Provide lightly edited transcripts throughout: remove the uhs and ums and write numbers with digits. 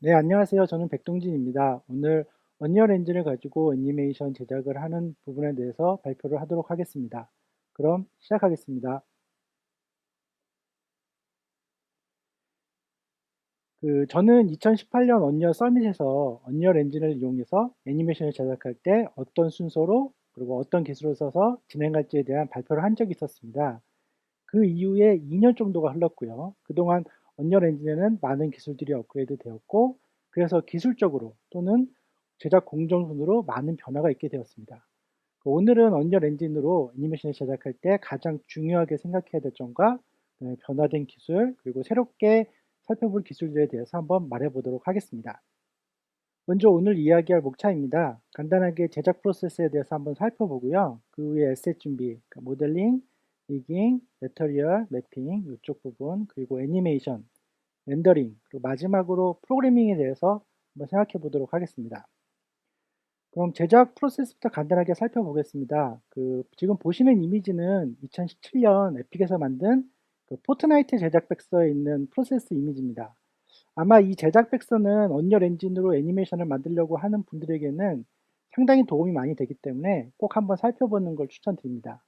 네, 안녕하세요. 저는 백동진입니다. 오늘 언리얼 엔진을 가지고 애니메이션 제작을 하는 부분에 대해서 발표를 하도록 하겠습니다. 그럼 시작하겠습니다. 저는 2018년 언리얼 서밋에서 언리얼 엔진을 이용해서 애니메이션을 제작할 때 어떤 순서로 그리고 어떤 기술을 써서 진행할지에 대한 발표를 한 적이 있었습니다. 그 이후에 2년 정도가 흘렀고요. 그동안 언리얼 엔진에는 많은 기술들이 업그레이드 되었고, 그래서 기술적으로 또는 제작 공정순으로 많은 변화가 있게 되었습니다. 오늘은 언리얼 엔진으로 애니메이션을 제작할 때 가장 중요하게 생각해야 될 점과 변화된 기술, 그리고 새롭게 살펴볼 기술들에 대해서 한번 말해보도록 하겠습니다. 먼저 오늘 이야기할 목차입니다. 간단하게 제작 프로세스에 대해서 한번 살펴보고요. 그 후에 에셋 준비, 그러니까 모델링, 리깅, 매터리얼, 매핑 이쪽 부분, 그리고 애니메이션, 렌더링, 그리고 마지막으로 프로그래밍에 대해서 한번 생각해 보도록 하겠습니다. 그럼 제작 프로세스부터 간단하게 살펴보겠습니다. 지금 보시는 이미지는 2017년 에픽에서 만든 포트나이트 제작 백서에 있는 프로세스 이미지입니다. 아마 이 제작 백서는 언리얼 엔진으로 애니메이션을 만들려고 하는 분들에게는 상당히 도움이 많이 되기 때문에 꼭 한번 살펴보는 걸 추천드립니다.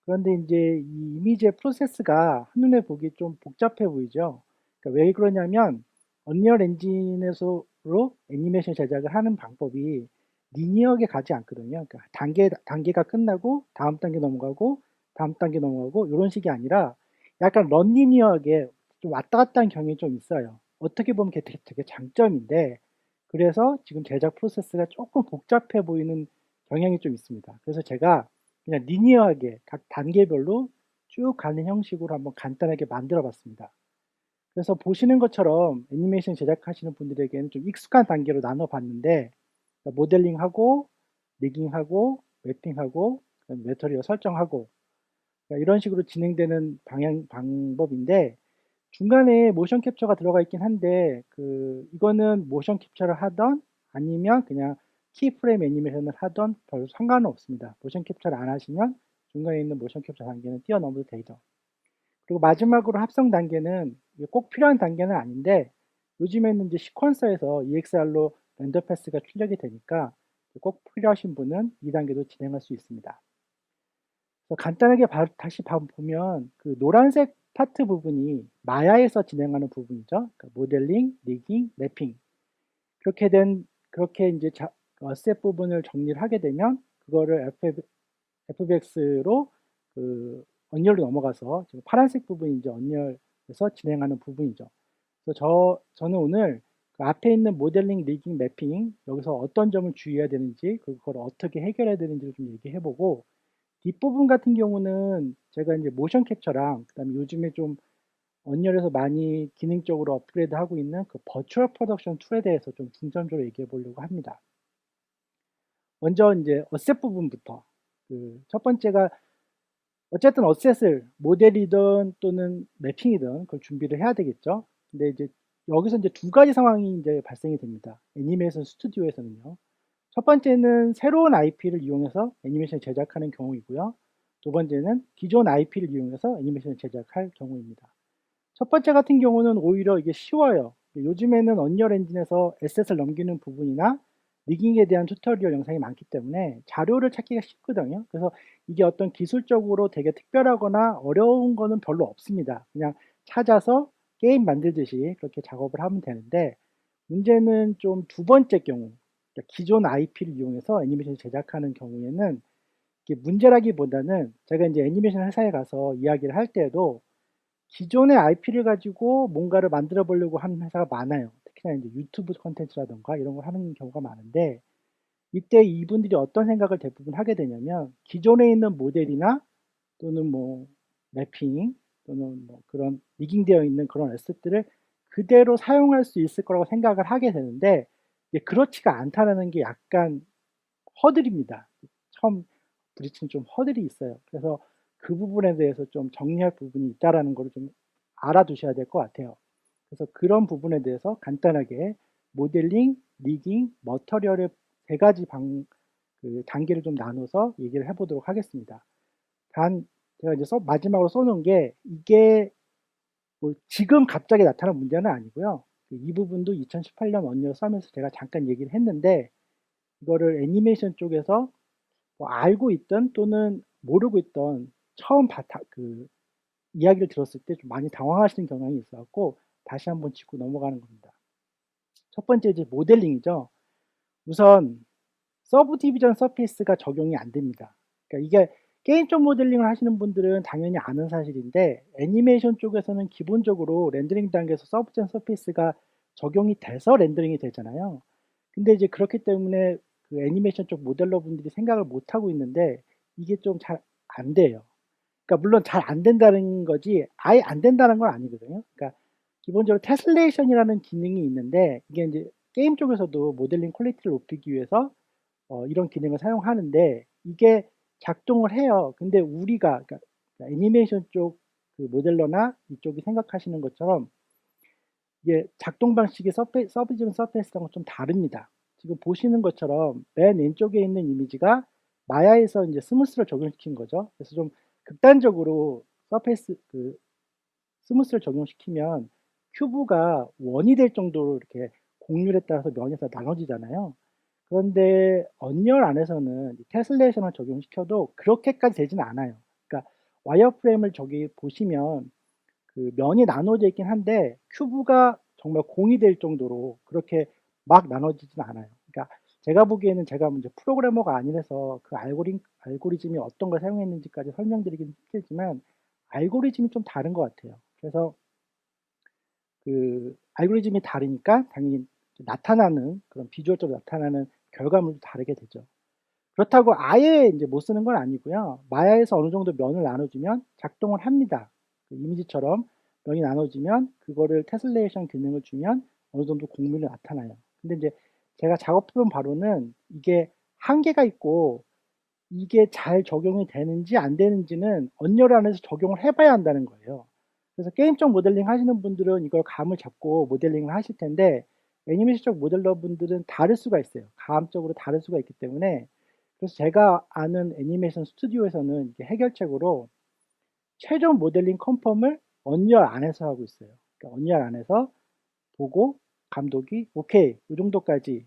그런데 이제 이 이미지의 프로세스가 한눈에 보기 좀 복잡해 보이죠. 그러니까 왜 그러냐면 언리얼 엔진에서로 애니메이션 제작을 하는 방법이 리니어하게 가지 않거든요. 그러니까 단계가 끝나고 다음 단계 넘어가고 다음 단계 넘어가고 이런 식이 아니라 약간 런리니어하게 좀 왔다 갔다 하는 경향이 좀 있어요. 어떻게 보면 그게 되게 장점인데 그래서 지금 제작 프로세스가 조금 복잡해 보이는 경향이 좀 있습니다. 그래서 제가 그냥 리니어하게 각 단계별로 쭉 가는 형식으로 한번 간단하게 만들어 봤습니다. 그래서 보시는 것처럼 애니메이션 제작하시는 분들에게는 좀 익숙한 단계로 나눠 봤는데 모델링하고 리깅하고 맵핑하고 매터리얼 설정하고 이런 식으로 진행되는 방법인데 중간에 모션 캡처가 들어가 있긴 한데 이거는 모션 캡처를 하던 아니면 그냥 키프레임 애니메이션을 하던 별 상관은 없습니다. 모션 캡처를 안 하시면 중간에 있는 모션 캡처 단계는 뛰어넘어도 되죠. 그리고 마지막으로 합성 단계는 이게 꼭 필요한 단계는 아닌데 요즘에는 이제 시퀀서에서 EXR로 렌더 패스가 출력이 되니까 꼭 필요하신 분은 이 단계도 진행할 수 있습니다. 그래서 간단하게 다시 보면 노란색 파트 부분이 마야에서 진행하는 부분이죠. 그러니까 모델링, 리깅, 맵핑. 그렇게 이제 어셋 부분을 정리를 하게 되면 그거를 FBX로 언리얼로 넘어가서 지금 파란색 부분이 이제 언리얼에서 진행하는 부분이죠. 그래서 저는 오늘 그 앞에 있는 모델링, 리깅, 매핑 여기서 어떤 점을 주의해야 되는지 그걸 어떻게 해결해야 되는지를 좀 얘기해보고 뒷부분 같은 경우는 제가 이제 모션 캡처랑 그다음에 요즘에 좀 언리얼에서 많이 기능적으로 업그레이드하고 있는 버추얼 프로덕션 툴에 대해서 좀 중점적으로 얘기해 보려고 합니다. 먼저 이제 어셋 부분부터 첫 번째가 어쨌든 어셋을 모델이든 또는 매핑이든 그걸 준비를 해야 되겠죠. 근데 이제 여기서 이제 두 가지 상황이 이제 발생이 됩니다. 애니메이션 스튜디오에서는요. 첫 번째는 새로운 IP를 이용해서 애니메이션을 제작하는 경우이고요. 두 번째는 기존 IP를 이용해서 애니메이션을 제작할 경우입니다. 첫 번째 같은 경우는 오히려 이게 쉬워요. 요즘에는 언리얼 엔진에서 에셋을 넘기는 부분이나 리깅에 대한 튜토리얼 영상이 많기 때문에 자료를 찾기가 쉽거든요. 그래서 이게 어떤 기술적으로 되게 특별하거나 어려운 거는 별로 없습니다. 그냥 찾아서 게임 만들듯이 그렇게 작업을 하면 되는데 문제는 좀 두 번째 경우, 그러니까 기존 IP를 이용해서 애니메이션을 제작하는 경우에는 이게 문제라기보다는 제가 이제 애니메이션 회사에 가서 이야기를 할 때에도 기존의 IP를 가지고 뭔가를 만들어 보려고 하는 회사가 많아요. 특히나 이제 유튜브 콘텐츠라던가 이런 걸 하는 경우가 많은데 이때 이분들이 어떤 생각을 대부분 하게 되냐면 기존에 있는 모델이나 또는 뭐 매핑 또는 뭐 그런 리깅되어 있는 그런 에셋들을 그대로 사용할 수 있을 거라고 생각을 하게 되는데 이제 그렇지가 않다라는 게 약간 허들입니다. 처음 부딪히는 좀 허들이 있어요. 그래서 그 부분에 대해서 좀 정리할 부분이 있다라는 걸 좀 알아두셔야 될 것 같아요. 그래서 그런 부분에 대해서 간단하게 모델링, 리깅, 머터리얼의 세 가지 단계를 좀 나눠서 얘기를 해보도록 하겠습니다. 제가 이제 마지막으로 써놓은 게 이게 뭐 지금 갑자기 나타난 문제는 아니고요. 이 부분도 2018년 언리얼 썸에서 제가 잠깐 얘기를 했는데 이거를 애니메이션 쪽에서 뭐 알고 있던 또는 모르고 있던 처음 이야기를 들었을 때 좀 많이 당황하시는 경향이 있어갖고 다시 한번 짚고 넘어가는 겁니다. 첫 번째 이제 모델링이죠. 우선 서브 디비전 서페이스가 적용이 안 됩니다. 그러니까 이게 게임 쪽 모델링을 하시는 분들은 당연히 아는 사실인데 애니메이션 쪽에서는 기본적으로 렌더링 단계에서 서브 디비전 서페이스가 적용이 돼서 렌더링이 되잖아요. 근데 이제 그렇기 때문에 그 애니메이션 쪽 모델러 분들이 생각을 못 하고 있는데 이게 좀 잘 안 돼요. 그러니까 물론 잘 안 된다는 거지 아예 안 된다는 건 아니거든요. 그러니까 기본적으로 테슬레이션이라는 기능이 있는데 이게 이제 게임 쪽에서도 모델링 퀄리티를 높이기 위해서 이런 기능을 사용하는데 이게 작동을 해요. 근데 우리가 그러니까 애니메이션 쪽 그 모델러나 이쪽이 생각하시는 것처럼 이게 작동 방식이 서브지문 서페이스랑은 좀 다릅니다. 지금 보시는 것처럼 맨 왼쪽에 있는 이미지가 마야에서 이제 스무스를 적용시킨 거죠. 그래서 좀 극단적으로 서페이스 스무스를 적용시키면 큐브가 원이 될 정도로 이렇게 곡률에 따라서 면에서 나눠지잖아요. 그런데 언리얼 안에서는 테슬레이션을 적용시켜도 그렇게까지 되지는 않아요. 그러니까 와이어프레임을 저기 보시면 그 면이 나눠져 있긴 한데 큐브가 정말 공이 될 정도로 그렇게 막 나눠지진 않아요. 그러니까 제가 보기에는 제가 이제 프로그래머가 아니라서 그 알고리즘이 어떤 걸 사용했는지까지 설명드리긴 힘들지만 알고리즘이 좀 다른 것 같아요. 그래서 그 알고리즘이 다르니까 당연히 나타나는 그런 비주얼적으로 나타나는 결과물도 다르게 되죠. 그렇다고 아예 이제 못 쓰는 건 아니고요. 마야에서 어느 정도 면을 나눠주면 작동을 합니다. 그 이미지처럼 면이 나눠지면 그거를 테슬레이션 기능을 주면 어느 정도 곡률이 나타나요. 근데 이제 제가 작업해본 바로는 이게 한계가 있고 이게 잘 적용이 되는지 안 되는지는 언리얼 안에서 적용을 해봐야 한다는 거예요. 그래서 게임적 모델링 하시는 분들은 이걸 감을 잡고 모델링을 하실 텐데 애니메이션적 모델러 분들은 다를 수가 있어요. 감적으로 다를 수가 있기 때문에 그래서 제가 아는 애니메이션 스튜디오에서는 이게 해결책으로 최종 모델링 컨펌을 언리얼 안에서 하고 있어요. 그러니까 언리얼 안에서 보고 감독이 오케이 이 정도까지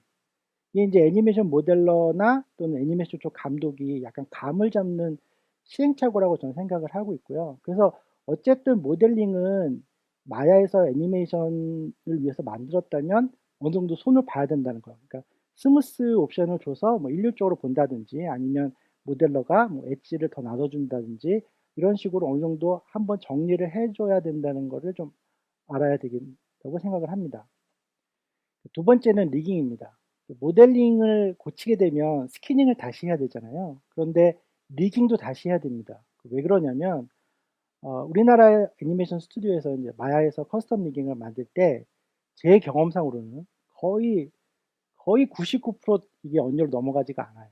이게 이제 애니메이션 모델러나 또는 애니메이션 쪽 감독이 약간 감을 잡는 시행착오라고 저는 생각을 하고 있고요. 그래서 어쨌든 모델링은 마야에서 애니메이션을 위해서 만들었다면 어느 정도 손을 봐야 된다는 거예요. 그러니까 스무스 옵션을 줘서 뭐 일률적으로 본다든지 아니면 모델러가 뭐 엣지를 더 나눠준다든지 이런 식으로 어느 정도 한번 정리를 해줘야 된다는 거를 좀 알아야 되겠다고 생각을 합니다. 두 번째는 리깅입니다. 모델링을 고치게 되면 스키닝을 다시 해야 되잖아요. 그런데 리깅도 다시 해야 됩니다. 왜 그러냐면 우리나라 애니메이션 스튜디오에서 이제 마야에서 커스텀 리깅을 만들 때 제 경험상으로는 거의 99% 이게 언리얼로 넘어가지가 않아요.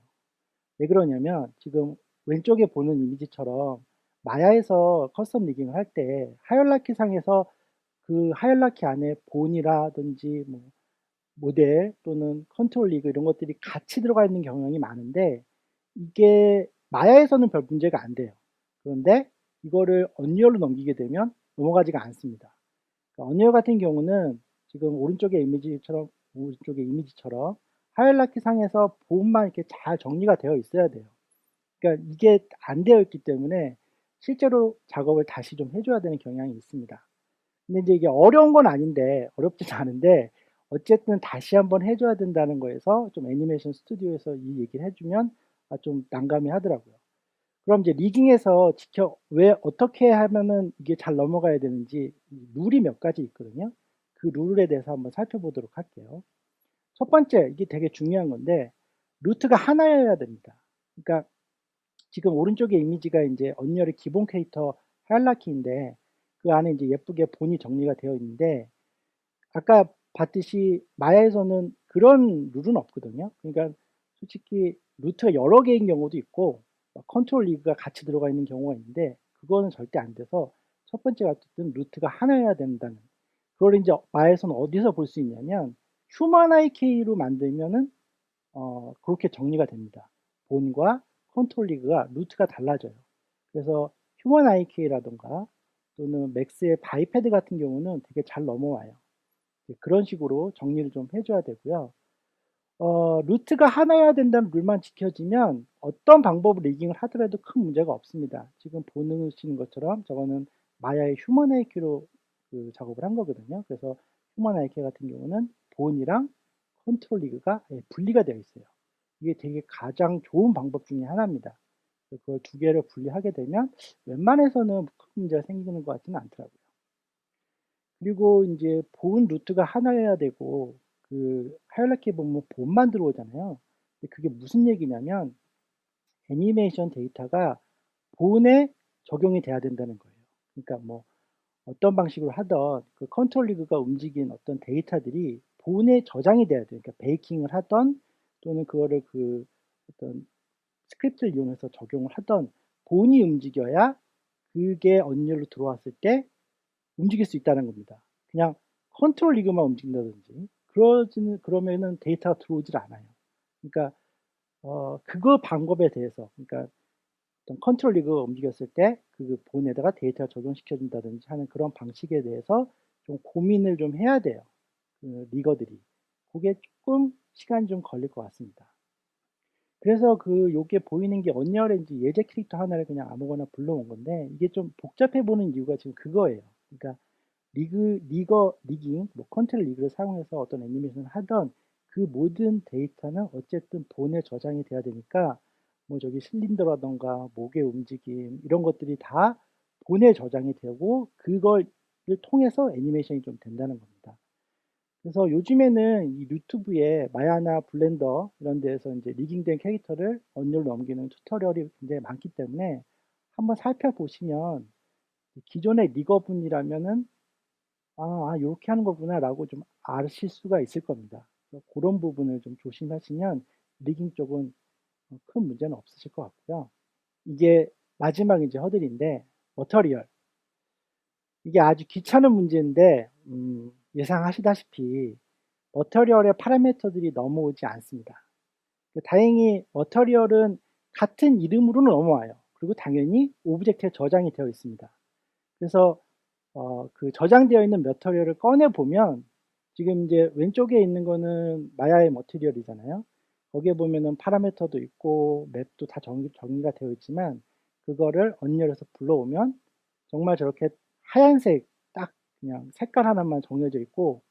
왜 그러냐면 지금 왼쪽에 보는 이미지처럼 마야에서 커스텀 리깅을 할 때 하이얼라키 상에서 그 하이얼라키 안에 본이라든지 뭐 모델 또는 컨트롤 리그 이런 것들이 같이 들어가 있는 경향이 많은데 이게 마야에서는 별 문제가 안 돼요. 그런데 이거를 언리얼로 넘기게 되면 넘어가지가 않습니다. 그러니까 언리얼 같은 경우는 지금 오른쪽의 이미지처럼 하이라키 상에서 부분만 이렇게 잘 정리가 되어 있어야 돼요. 그러니까 이게 안 되어 있기 때문에 실제로 작업을 다시 좀 해줘야 되는 경향이 있습니다. 근데 이제 이게 어려운 건 아닌데, 어렵진 않은데, 어쨌든 다시 한번 해줘야 된다는 거에서 좀 애니메이션 스튜디오에서 이 얘기를 해주면 좀 난감해 하더라고요. 그럼 이제 리깅에서 왜 어떻게 하면은 이게 잘 넘어가야 되는지 룰이 몇 가지 있거든요. 그 룰에 대해서 한번 살펴보도록 할게요. 첫 번째, 이게 되게 중요한 건데, 루트가 하나여야 됩니다. 그러니까 지금 오른쪽에 이미지가 이제 언리얼의 기본 캐릭터 하이라키인데 그 안에 이제 예쁘게 본이 정리가 되어 있는데 아까 봤듯이 마야에서는 그런 룰은 없거든요. 그러니까 솔직히 루트가 여러 개인 경우도 있고 컨트롤 리그가 같이 들어가 있는 경우가 있는데 그거는 절대 안 돼서 첫 번째가 어쨌든 루트가 하나여야 된다는 그걸 이제 마야에서는 어디서 볼 수 있냐면 휴먼 IK로 만들면은 그렇게 정리가 됩니다. 본과 컨트롤 리그가 루트가 달라져요. 그래서 휴먼 IK라던가 또는 맥스의 바이패드 같은 경우는 되게 잘 넘어와요. 그런 식으로 정리를 좀 해줘야 되고요. 루트가 하나여야 된다는 룰만 지켜지면 어떤 방법으로 리깅을 하더라도 큰 문제가 없습니다. 지금 보시는 것처럼 저거는 마야의 휴먼 IQ로 그 작업을 한 거거든요. 그래서 휴먼 IQ 같은 경우는 본이랑 컨트롤 리그가 분리가 되어 있어요. 이게 되게 가장 좋은 방법 중에 하나입니다. 그걸 두 개를 분리하게 되면 웬만해서는 큰 문제가 생기는 것 같지는 않더라고요. 그리고 이제 본 루트가 하나여야 되고 그 하이라키 보면 본만 들어오잖아요. 근데 그게 무슨 얘기냐면 애니메이션 데이터가 본에 적용이 돼야 된다는 거예요. 그러니까 뭐 어떤 방식으로 하던 그 컨트롤 리그가 움직인 어떤 데이터들이 본에 저장이 돼야 돼요. 그러니까 베이킹을 하던 또는 그거를 그 어떤 스크립트를 이용해서 적용을 하던 본이 움직여야 그게 언리얼로 들어왔을 때 움직일 수 있다는 겁니다. 그냥 컨트롤 리그만 움직인다든지 그러면은 데이터가 들어오질 않아요. 그러니까 그거 방법에 대해서 그러니까 어떤 컨트롤 리그가 움직였을 때 그 본에다가 데이터를 적용시켜 준다든지 하는 그런 방식에 대해서 좀 고민을 좀 해야 돼요. 그 리거들이. 그게 조금 시간이 좀 걸릴 것 같습니다. 그래서 그 요게 보이는 게 언리얼 엔진 예제 캐릭터 하나를 그냥 아무거나 불러온 건데 이게 좀 복잡해 보는 이유가 지금 그거예요. 그러니까 리깅, 뭐 컨트롤 리그를 사용해서 어떤 애니메이션을 하던 그 모든 데이터는 어쨌든 본에 저장이 돼야 되니까 뭐 저기 실린더라던가 목의 움직임 이런 것들이 다 본에 저장이 되고 그걸 통해서 애니메이션이 좀 된다는 겁니다. 그래서 요즘에는 이 유튜브에 마야나 블렌더 이런 데에서 이제 리깅된 캐릭터를 언리얼로 넘기는 튜토리얼이 굉장히 많기 때문에 한번 살펴보시면 기존의 리거분이라면은 요렇게 하는 거구나라고 좀 아실 수가 있을 겁니다. 그런 부분을 좀 조심하시면 리깅 쪽은 큰 문제는 없으실 것 같고요. 이게 마지막 이제 허들인데 머터리얼. 이게 아주 귀찮은 문제인데 예상하시다시피 머터리얼의 파라미터들이 넘어오지 않습니다. 다행히 머터리얼은 같은 이름으로는 넘어와요. 그리고 당연히 오브젝트에 저장이 되어 있습니다. 그래서 그 저장되어 있는 머터리얼을 꺼내 보면 지금 이제 왼쪽에 있는 거는 마야의 머터리얼이잖아요. 거기에 보면은 파라미터도 있고 맵도 다 정리가 되어 있지만 그거를 언리얼에서 불러오면 정말 저렇게 하얀색 딱 그냥 색깔 하나만 정해져 있고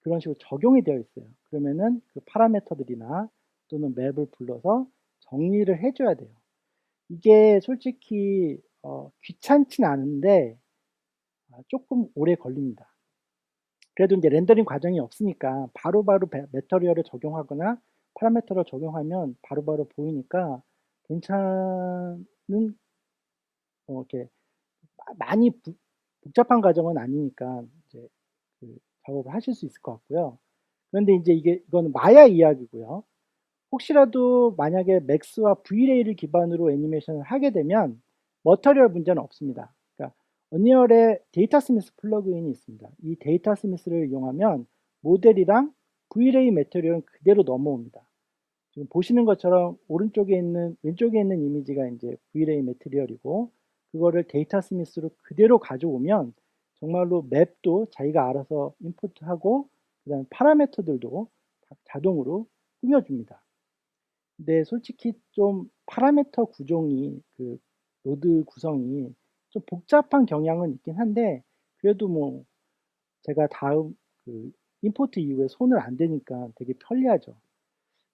그런 식으로 적용이 되어 있어요. 그러면은 그 파라미터들이나 또는 맵을 불러서 정리를 해줘야 돼요. 이게 솔직히 귀찮진 않은데 조금 오래 걸립니다. 그래도 이제 렌더링 과정이 없으니까 바로바로 매터리얼을 적용하거나 파라미터를 적용하면 바로바로 보이니까 괜찮은 이렇게 많이 복잡한 과정은 아니니까 이제 그 작업을 하실 수 있을 것 같고요. 그런데 이제 이거는 마야 이야기고요. 혹시라도 만약에 맥스와 V레이를 기반으로 애니메이션을 하게 되면 머터리얼 문제는 없습니다. 그러니까 언리얼에 데이터 스미스 플러그인이 있습니다. 이 데이터 스미스를 이용하면 모델이랑 V레이 매터리얼은 그대로 넘어옵니다. 지금 보시는 것처럼 왼쪽에 있는 이미지가 이제 V레이 매터리얼이고 그거를 데이터 스미스로 그대로 가져오면 정말로 맵도 자기가 알아서 인풋하고 그다음에 파라미터들도 자동으로 꾸며줍니다. 근데 솔직히 좀 파라미터 구종이 그 노드 구성이 좀 복잡한 경향은 있긴 한데 그래도 뭐 제가 다음 그 임포트 이후에 손을 안 대니까 되게 편리하죠.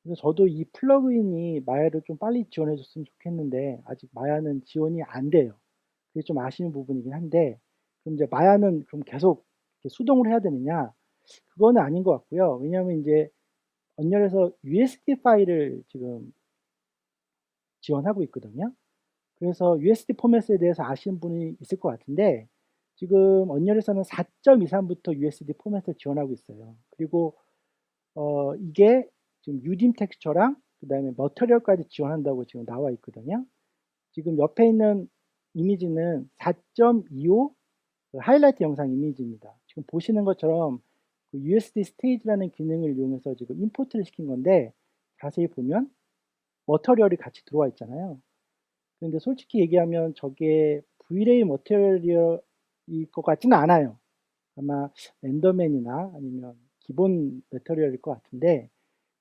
그래서 저도 이 플러그인이 마야를 좀 빨리 지원해 줬으면 좋겠는데 아직 마야는 지원이 안 돼요. 그게 좀 아쉬운 부분이긴 한데 그럼 이제 마야는 그럼 계속 수동으로 해야 되느냐? 그거는 아닌 것 같고요. 왜냐하면 이제 언리얼에서 USD 파일을 지금 지원하고 있거든요. 그래서 USD 포맷에 대해서 아시는 분이 있을 것 같은데 지금 언리얼에서는 4.23부터 USD 포맷을 지원하고 있어요. 그리고 이게 지금 UDIM 텍스처랑 그다음에 머터리얼까지 지원한다고 지금 나와 있거든요. 지금 옆에 있는 이미지는 4.25 하이라이트 영상 이미지입니다. 지금 보시는 것처럼 그 USD 스테이지라는 기능을 이용해서 지금 임포트를 시킨 건데 자세히 보면 머터리얼이 같이 들어와 있잖아요. 그런데 솔직히 얘기하면 저게 Vray 머테리얼일 것 같지는 않아요. 아마 렌더맨이나 아니면 기본 매터리얼일 것 같은데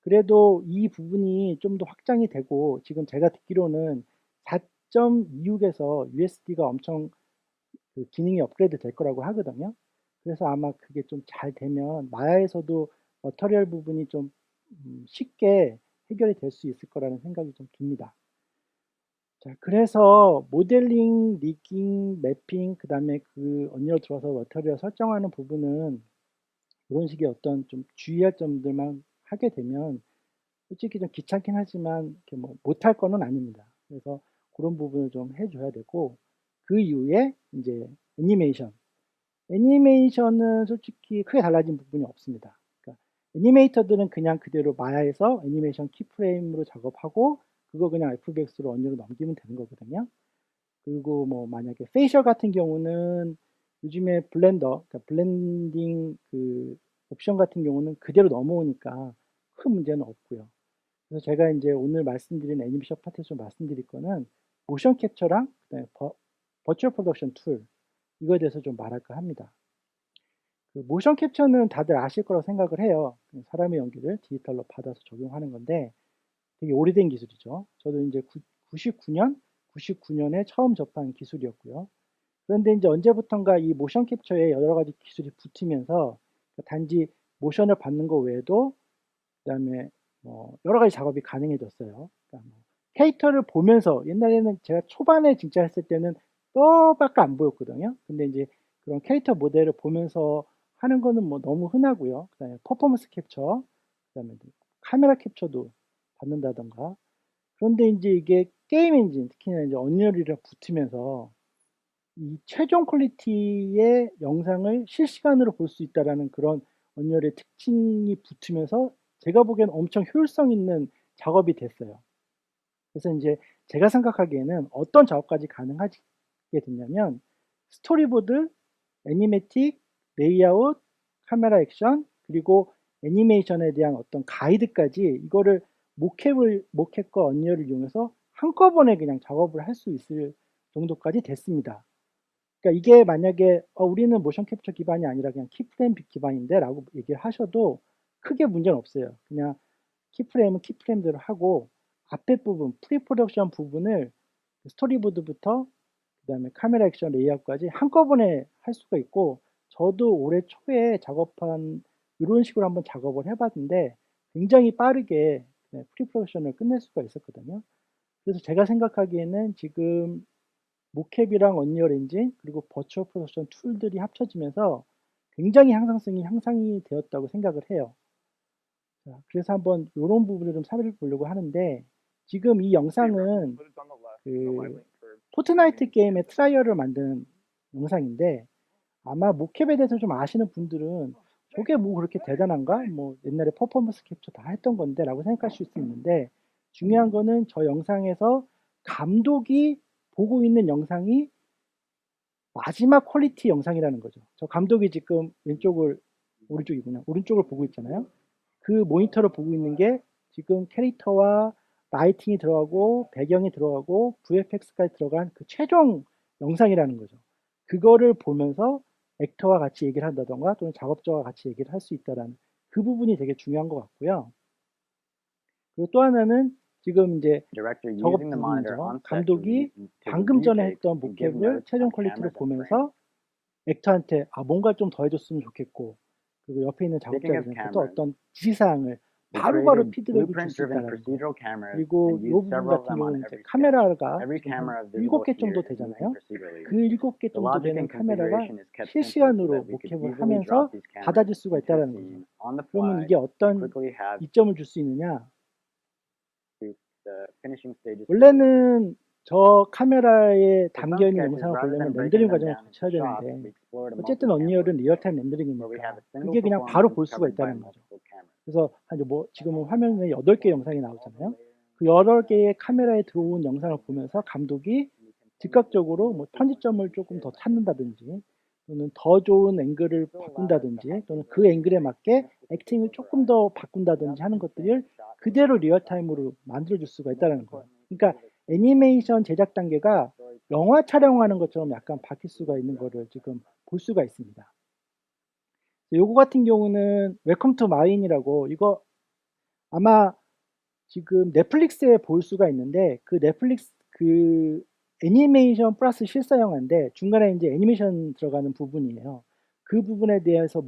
그래도 이 부분이 좀 더 확장이 되고 지금 제가 듣기로는 4.26에서 USD가 엄청 그 기능이 업그레이드 될 거라고 하거든요. 그래서 아마 그게 좀 잘 되면 마야에서도 머터리얼 부분이 좀 쉽게 해결이 될 수 있을 거라는 생각이 좀 듭니다. 자, 그래서 모델링, 리깅, 매핑, 그 다음에 그 언리얼 들어서 머터리얼 설정하는 부분은 이런 식의 어떤 좀 주의할 점들만 하게 되면 솔직히 좀 귀찮긴 하지만 이렇게 뭐 못할 거는 아닙니다. 그래서 그런 부분을 좀 해줘야 되고 그 이후에 이제 애니메이션. 애니메이션은 솔직히 크게 달라진 부분이 없습니다. 그러니까 애니메이터들은 그냥 그대로 마야에서 애니메이션 키프레임으로 작업하고 그거 그냥 FBX로 언니로 넘기면 되는 거거든요. 그리고 뭐 만약에 페이셜 같은 경우는 요즘에 블렌더, 그러니까 블렌딩 그 옵션 같은 경우는 그대로 넘어오니까 큰 문제는 없고요. 그래서 제가 이제 오늘 말씀드린 애니메이션 파트에서 말씀드릴 거는 모션 캡처랑 그다음에 버추얼 프로덕션 툴 이거에 대해서 좀 말할까 합니다. 그 모션 캡처는 다들 아실 거라고 생각을 해요. 사람의 연기를 디지털로 받아서 적용하는 건데 되게 오래된 기술이죠. 저도 이제 99년에 처음 접한 기술이었고요. 그런데 이제 언제부턴가 이 모션 캡처에 여러 가지 기술이 붙으면서 단지 모션을 받는 것 외에도 그다음에 뭐 여러 가지 작업이 가능해졌어요. 그러니까 뭐 캐릭터를 보면서 옛날에는 제가 초반에 진짜 했을 때는 뼈밖에 안 보였거든요. 근데 이제 그런 캐릭터 모델을 보면서 하는 거는 뭐 너무 흔하고요. 그다음에 퍼포먼스 캡처, 그다음에 카메라 캡처도 받는다던가. 그런데 이제 이게 게임 엔진, 특히나 이제 언리얼이랑 붙으면서 이 최종 퀄리티의 영상을 실시간으로 볼 수 있다라는 그런 언리얼의 특징이 붙으면서 제가 보기엔 엄청 효율성 있는 작업이 됐어요. 그래서 이제 제가 생각하기에는 어떤 작업까지 가능하게 됐냐면 스토리보드, 애니메틱, 레이아웃, 카메라 액션, 그리고 애니메이션에 대한 어떤 가이드까지 이거를 모캡과 언리얼을 이용해서 한꺼번에 그냥 작업을 할 수 있을 정도까지 됐습니다. 그러니까 이게 만약에 우리는 모션 캡처 기반이 아니라 그냥 키프레임 기반인데 라고 얘기를 하셔도 크게 문제는 없어요. 그냥 키프레임은 키프레임대로 하고 앞에 부분, 프리 프로덕션 부분을 스토리보드부터 그다음에 카메라 액션 레이아웃까지 한꺼번에 할 수가 있고 저도 올해 초에 작업한 이런 식으로 한번 작업을 해봤는데 굉장히 빠르게 프리 프로덕션을 끝낼 수가 있었거든요. 그래서 제가 생각하기에는 지금 모캡이랑 언리얼 엔진 그리고 버추얼 프로덕션 툴들이 합쳐지면서 굉장히 향상이 되었다고 생각을 해요. 자, 그래서 한번 이런 부분을 좀 살펴보려고 하는데 지금 이 영상은 그 포트나이트 게임의 트라이얼을 만든 영상인데 아마 모캡에 대해서 좀 아시는 분들은 저게 뭐 그렇게 대단한가? 뭐 옛날에 퍼포먼스 캡처 다 했던 건데 라고 생각하실 수 있는데 중요한 거는 저 영상에서 감독이 보고 있는 영상이 마지막 퀄리티 영상이라는 거죠. 저 감독이 지금 오른쪽을 보고 있잖아요. 그 모니터를 보고 있는 게 지금 캐릭터와 라이팅이 들어가고 배경이 들어가고 VFX까지 들어간 그 최종 영상이라는 거죠. 그거를 보면서 액터와 같이 얘기를 한다던가 또는 작업자와 같이 얘기를 할 수 있다라는 그 부분이 되게 중요한 것 같고요. 그리고 또 하나는 지금 이제 작업 부분이죠. 감독이 방금 전에 했던 모캡을 최종 퀄리티로 보면서 액터한테 뭔가 좀 더 해줬으면 좋겠고 그리고 옆에 있는 작업자들한테도 어떤 지시사항을 바로바로 피드백을 줄 수 있다는 거. 그리고 이 부분 같은 경우는 이제 카메라가 한 7개 정도 되잖아요. 그 7개 정도 되는 카메라가 실시간으로 모캡을 하면서 받아줄 수가 있다는 거죠. 그러면 이게 어떤 이점을 줄 수 있느냐? 원래는 저 카메라에 담겨있는 영상을 보려면 렌더링 과정을 거쳐야 되는데 어쨌든 언리얼은 리얼타임 렌더링이니까 그게 그냥 바로 볼 수가 있다는 거죠. 그래서 뭐 지금은 화면에 8개 영상이 나오잖아요. 그 8개의 카메라에 들어온 영상을 보면서 감독이 즉각적으로 뭐 편집점을 조금 더 찾는다든지 또는 더 좋은 앵글을 바꾼다든지 또는 그 앵글에 맞게 액팅을 조금 더 바꾼다든지 하는 것들을 그대로 리얼타임으로 만들어줄 수가 있다는 거예요. 그러니까 애니메이션 제작 단계가 영화 촬영하는 것처럼 약간 바뀔 수가 있는 거를 지금 볼 수가 있습니다. 요거 같은 경우는 웰컴 투 마인이라고 이거 아마 지금 넷플릭스에 볼 수가 있는데 그 넷플릭스 그 애니메이션 플러스 실사 영화인데 중간에 이제 애니메이션 들어가는 부분이에요. 그 부분에 대해서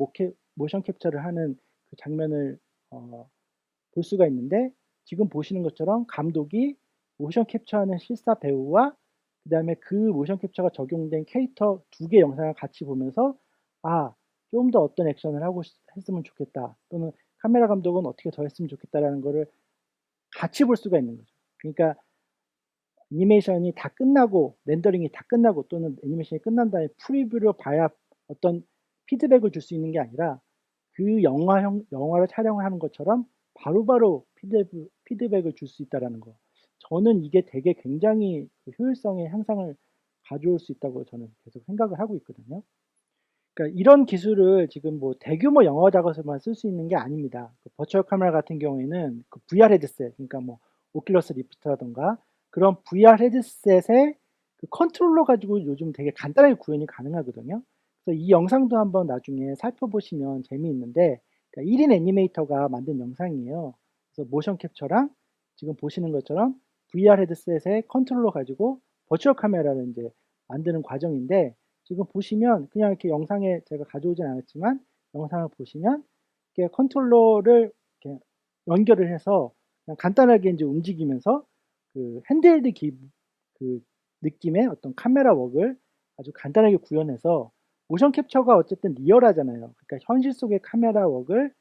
모션 캡처를 하는 그 장면을 볼 수가 있는데 지금 보시는 것처럼 감독이 모션 캡처하는 실사 배우와 그다음에 그 모션 캡처가 적용된 캐릭터 두 개 영상을 같이 보면서 아, 좀 더 어떤 액션을 하고 했으면 좋겠다. 또는 카메라 감독은 어떻게 더 했으면 좋겠다라는 거를 같이 볼 수가 있는 거죠. 그러니까 애니메이션이 다 끝나고 렌더링이 다 끝나고 또는 애니메이션이 끝난 다음에 프리뷰로 봐야 어떤 피드백을 줄 수 있는 게 아니라 그 영화를 촬영을 하는 것처럼 바로바로 피드백을 줄 수 있다라는 거. 저는 이게 되게 굉장히 그 효율성의 향상을 가져올 수 있다고 저는 계속 생각을 하고 있거든요. 그러니까 이런 기술을 지금 뭐 대규모 영화 작업에서만 쓸 수 있는 게 아닙니다. 그 버추얼 카메라 같은 경우에는 그 VR 헤드셋, 그러니까 뭐 오큘러스 리프트라던가 그런 VR 헤드셋의 그 컨트롤러 가지고 요즘 되게 간단하게 구현이 가능하거든요. 그래서 이 영상도 한번 나중에 살펴보시면 재미있는데, 그러니까 1인 애니메이터가 만든 영상이에요. 그래서 모션 캡처랑 지금 보시는 것처럼 VR 헤드셋의 컨트롤러 가지고 버추얼 카메라를 이제 만드는 과정인데, 지금 보시면 그냥 이렇게 영상에 제가 가져오진 않았지만 영상을 보시면 이렇게 컨트롤러를 이렇게 연결을 해서 그냥 간단하게 이제 움직이면서 그 핸드헬드 그 느낌의 어떤 카메라 웍을 아주 간단하게 구현해서 모션 캡처가 어쨌든 리얼하잖아요. 그러니까 현실 속의 카메라 웍을